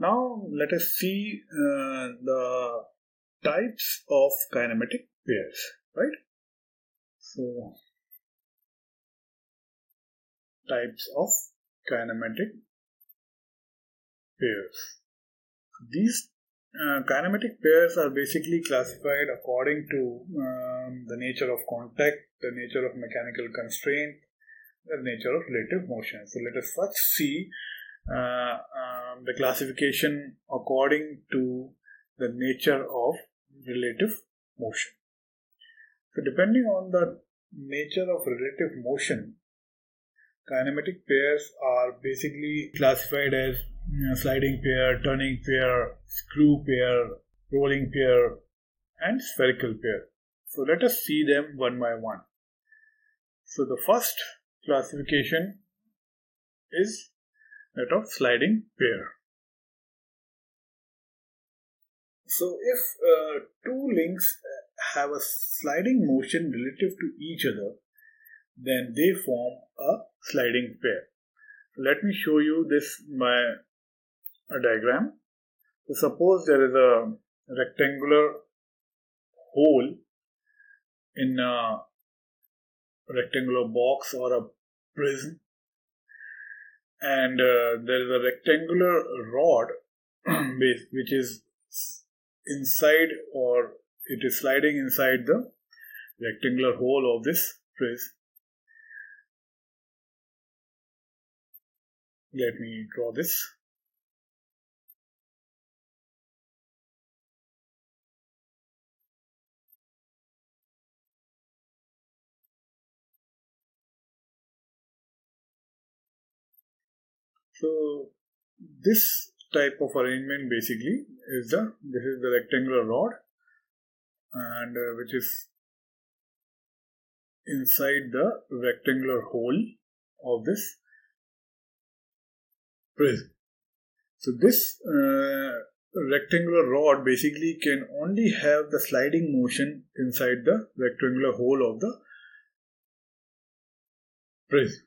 Now let us see the types of kinematic pairs, right? So, types of kinematic pairs. These kinematic pairs are basically classified according to the nature of contact, the nature of mechanical constraint, the nature of relative motion. So let us first see the classification according to the nature of relative motion. So depending on the nature of relative motion, kinematic pairs are basically classified as sliding pair, turning pair, screw pair, rolling pair, and spherical pair. So let us see them one by one. So the first classification is that of sliding pair. So if two links have a sliding motion relative to each other, then they form a sliding pair. Let me show you this by a diagram. So suppose there is a rectangular hole in a rectangular box or a prism, and there is a rectangular rod which is inside, or it is sliding inside the rectangular hole of this prism. Let me draw this. So this type of arrangement basically is this is the rectangular rod, and which is inside the rectangular hole of this prism. So this rectangular rod basically can only have the sliding motion inside the rectangular hole of the prism,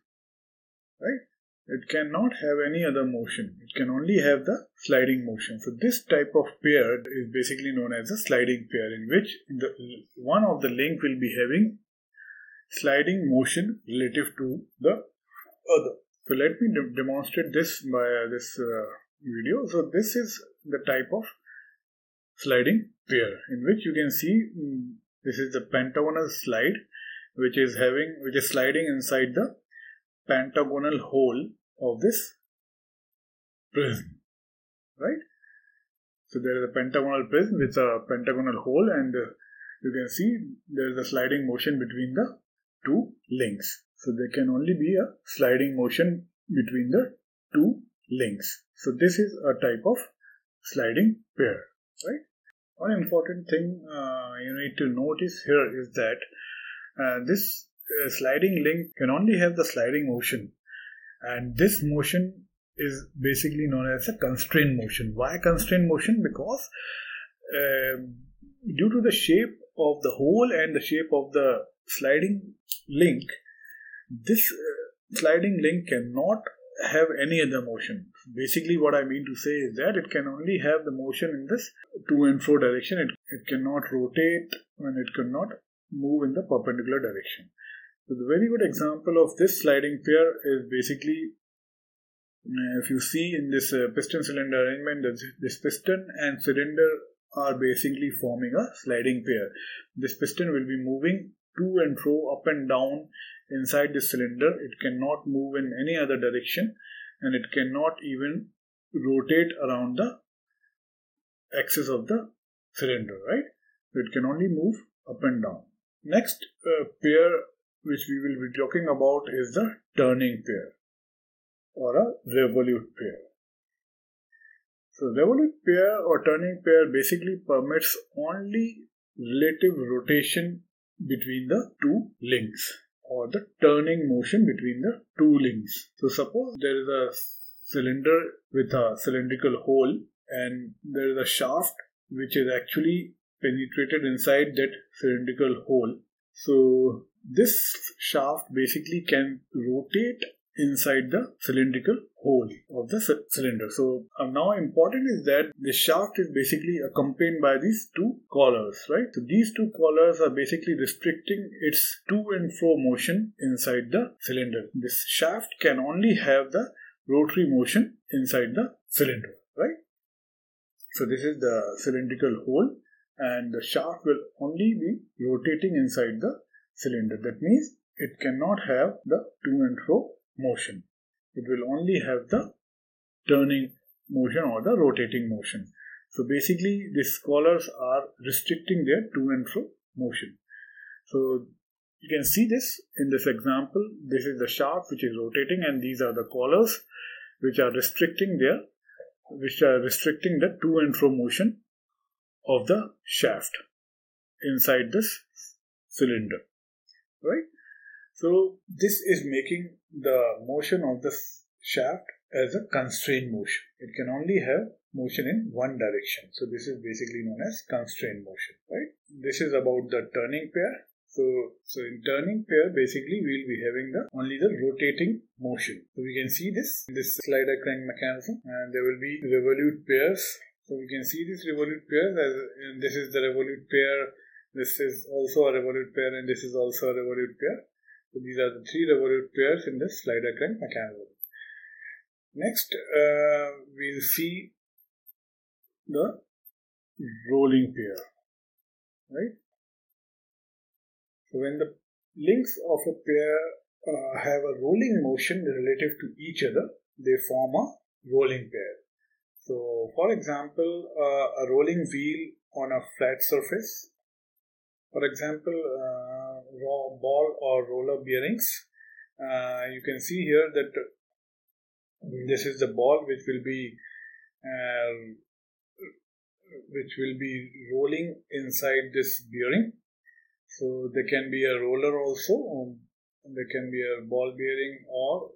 right? It cannot have any other motion. It can only have the sliding motion. So this type of pair is basically known as a sliding pair, in which one of the link will be having sliding motion relative to the other. So let me demonstrate this by this video. So this is the type of sliding pair, in which you can see this is the pentagonal slide, which is sliding inside the pentagonal hole of this prism, right? So there is a pentagonal prism with a pentagonal hole, and you can see there is a sliding motion between the two links. So there can only be a sliding motion between the two links. So this is a type of sliding pair, right? One important thing you need to notice here is that this sliding link can only have the sliding motion, and this motion is basically known as a constraint motion. Why constraint motion? Because due to the shape of the hole and the shape of the sliding link, this sliding link cannot have any other motion. Basically what I mean to say is that it can only have the motion in this to and fro direction. It cannot rotate, and it cannot move in the perpendicular direction. So the very good example of this sliding pair is basically, if you see in this piston cylinder arrangement, this piston and cylinder are basically forming a sliding pair. This piston will be moving to and fro, up and down inside this cylinder. It cannot move in any other direction, and it cannot even rotate around the axis of the cylinder, right? So it can only move up and down. Next pair which we will be talking about is the turning pair or a revolute pair. So revolute pair or turning pair basically permits only relative rotation between the two links, or the turning motion between the two links. So suppose there is a cylinder with a cylindrical hole, and there is a shaft which is actually penetrated inside that cylindrical hole. So this shaft basically can rotate inside the cylindrical hole of the cylinder. So now important is that the shaft is basically accompanied by these two collars, right? So these two collars are basically restricting its to and fro motion inside the cylinder. This shaft can only have the rotary motion inside the cylinder, right? So this is the cylindrical hole, and the shaft will only be rotating inside the cylinder. That means it cannot have the to and fro motion. It will only have the turning motion or the rotating motion. So basically these collars are restricting their to and fro motion. So you can see this in this example. This is the shaft which is rotating, and these are the collars which are restricting the to and fro motion of the shaft inside this cylinder, right? So this is making the motion of the shaft as a constrained motion. It can only have motion in one direction. So this is basically known as constrained motion, right? This is about the turning pair. So in turning pair, basically we'll be having only the rotating motion. So we can see this slider crank mechanism, and there will be revolute pairs. So we can see this revolute pair, and this is the revolute pair. This is also a revolute pair, and this is also a revolute pair. So these are the three revolute pairs in the slider crank mechanism. Next, we'll see the rolling pair, right? So when the links of a pair have a rolling motion relative to each other, they form a rolling pair. So for example, a rolling wheel on a flat surface, for example, ball or roller bearings, you can see here that this is the ball which will be rolling inside this bearing. So there can be a roller also, there can be a ball bearing or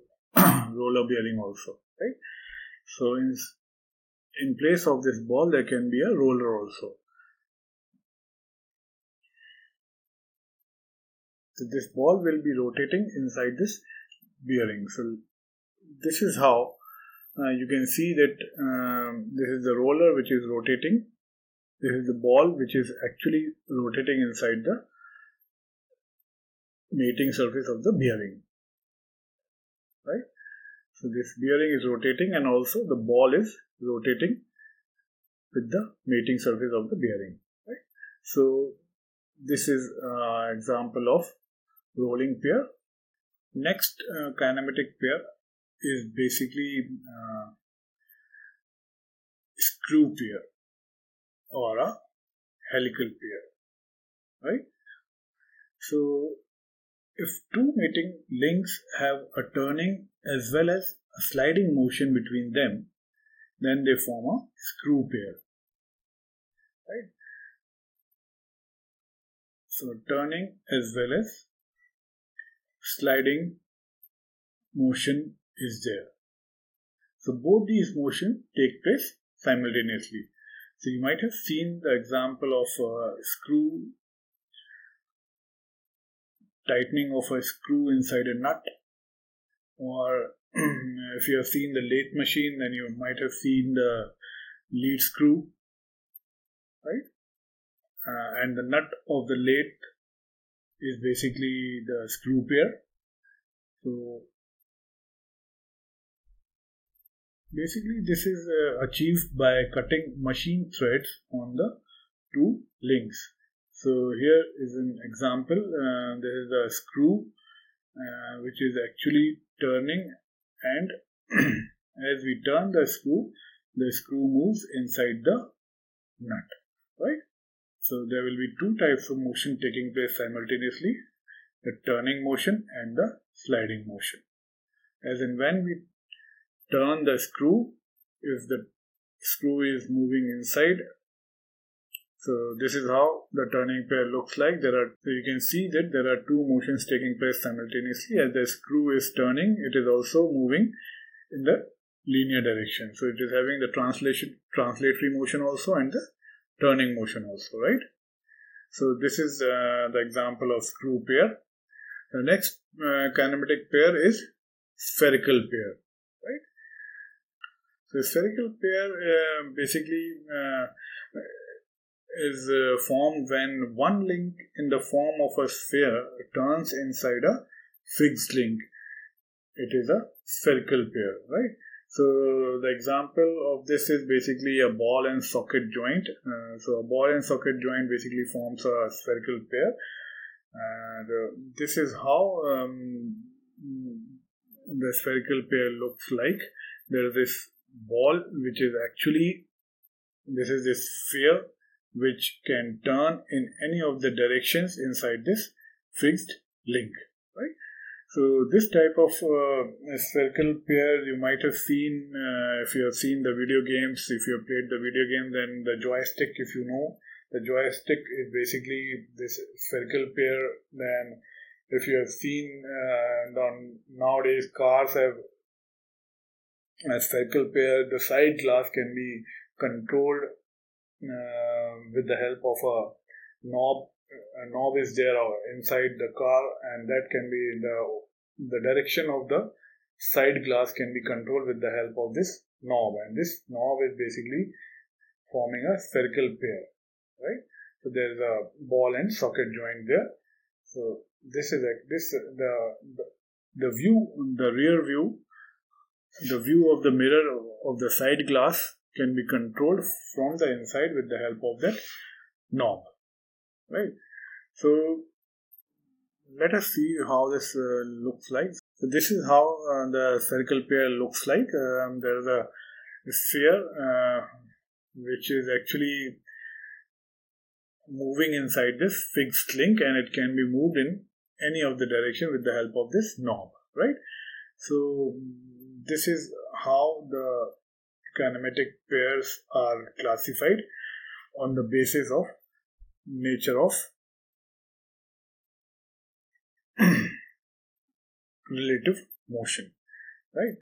roller bearing also, right? So in place of this ball, there can be a roller also. So this ball will be rotating inside this bearing. So this is how you can see that this is the roller which is rotating. This is the ball which is actually rotating inside the mating surface of the bearing, right? So this bearing is rotating, and also the ball is rotating with the mating surface of the bearing, right? So this is an example of rolling pair. Next kinematic pair is basically screw pair or a helical pair, right? So if two mating links have a turning as well as a sliding motion between them, then they form a screw pair, right? So turning as well as sliding motion is there. So both these motions take place simultaneously. So you might have seen the example of a screw, tightening of a screw inside a nut, or if you have seen the lathe machine, then you might have seen the lead screw, right? And the nut of the lathe is basically the screw pair. So basically this is achieved by cutting machine threads on the two links. So here is an example. There is a screw which is actually turning, and as we turn the screw moves inside the nut, right? So there will be two types of motion taking place simultaneously: the turning motion and the sliding motion. As in when we turn the screw, if the screw is moving inside, so this is how the turning pair looks like. So you can see that there are two motions taking place simultaneously. As the screw is turning, it is also moving in the linear direction. So it is having the translatory motion also and the turning motion also, right? So this is the example of screw pair. The next kinematic pair is spherical pair, right? So spherical pair basically is formed when one link in the form of a sphere turns inside a fixed link. It is a spherical pair, right? So the example of this is basically a ball and socket joint. So a ball and socket joint basically forms a spherical pair, and this is how the spherical pair looks like. There is this ball which is actually, this is this sphere which can turn in any of the directions inside this fixed link, right? So this type of spherical pair you might have seen if you have seen the video games. If you have played the video game, then the joystick, if you know, the joystick is basically this spherical pair. Then if you have seen nowadays cars have a spherical pair, the side glass can be controlled with the help of a knob. A knob is there inside the car, and that can be the direction of the side glass can be controlled with the help of this knob, and this knob is basically forming a spherical pair, right? So there is a ball and socket joint there. So this is the view, the rear view, the view of the mirror of the side glass can be controlled from the inside with the help of that knob, right? So let us see how this looks like. So this is how the spherical pair looks like. There is a sphere which is actually moving inside this fixed link, and it can be moved in any of the direction with the help of this knob, right? So this is how the kinematic pairs are classified on the basis of nature of relative motion, right?